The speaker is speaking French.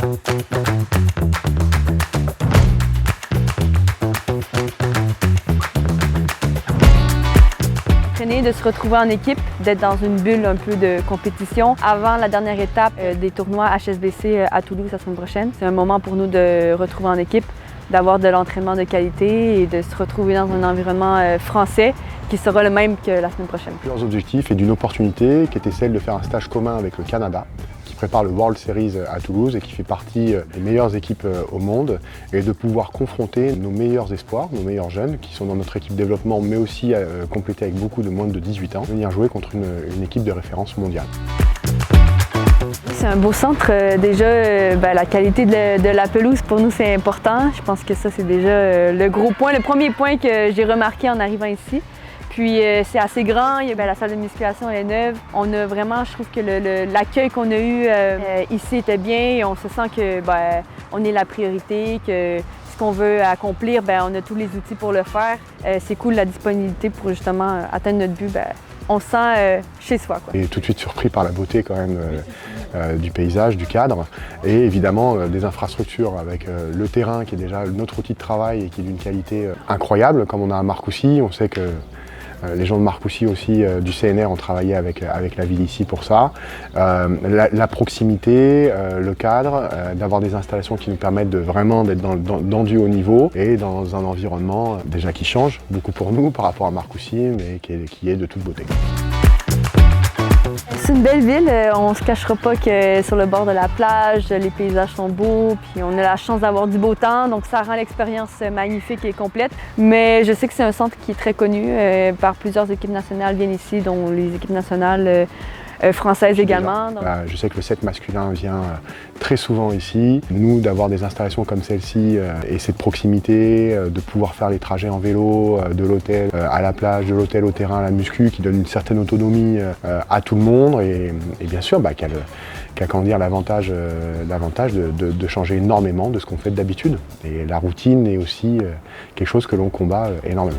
De se retrouver en équipe, d'être dans une bulle un peu de compétition avant la dernière étape des tournois HSBC à Toulouse la semaine prochaine. C'est un moment pour nous de retrouver en équipe, d'avoir de l'entraînement de qualité et de se retrouver dans un environnement français qui sera le même que la semaine prochaine. Plusieurs objectifs et d'une opportunité qui était celle de faire un stage commun avec le Canada, qui prépare le World Series à Toulouse et qui fait partie des meilleures équipes au monde, et de pouvoir confronter nos meilleurs espoirs, nos meilleurs jeunes qui sont dans notre équipe développement, mais aussi complétés avec beaucoup de moins de 18 ans, venir jouer contre une équipe de référence mondiale. C'est un beau centre. Déjà, la qualité de la pelouse, pour nous, c'est important. Je pense que ça, c'est déjà le gros point, le premier point que j'ai remarqué en arrivant ici. Puis c'est assez grand, la salle de musculation elle est neuve. On a vraiment, je trouve que l'accueil qu'on a eu ici était bien. On se sent que on est la priorité, que ce qu'on veut accomplir, on a tous les outils pour le faire. C'est cool la disponibilité pour justement atteindre notre but. On se sent chez soi, quoi. Et tout de suite surpris par la beauté quand même du paysage, du cadre, et évidemment des infrastructures avec le terrain qui est déjà notre outil de travail et qui est d'une qualité incroyable, comme on a à Marcoussis. On sait que les gens de Marcoussis aussi, du CNR, ont travaillé avec la ville ici pour ça. La proximité, le cadre, d'avoir des installations qui nous permettent de vraiment d'être dans du haut niveau et dans un environnement déjà qui change beaucoup pour nous par rapport à Marcoussis, mais qui est de toute beauté. C'est une belle ville, on ne se cachera pas que sur le bord de la plage, les paysages sont beaux, puis on a la chance d'avoir du beau temps, donc ça rend l'expérience magnifique et complète. Mais je sais que c'est un centre qui est très connu par plusieurs équipes nationales viennent ici, dont les équipes nationales françaises également. Donc... Je sais que le set masculin vient très souvent ici. Nous, d'avoir des installations comme celle-ci et cette proximité, de pouvoir faire les trajets en vélo de l'hôtel à la plage, de l'hôtel au terrain à la muscu, qui donne une certaine autonomie à tout le monde et bien sûr qu'a l'avantage de changer énormément de ce qu'on fait d'habitude. Et la routine est aussi quelque chose que l'on combat énormément.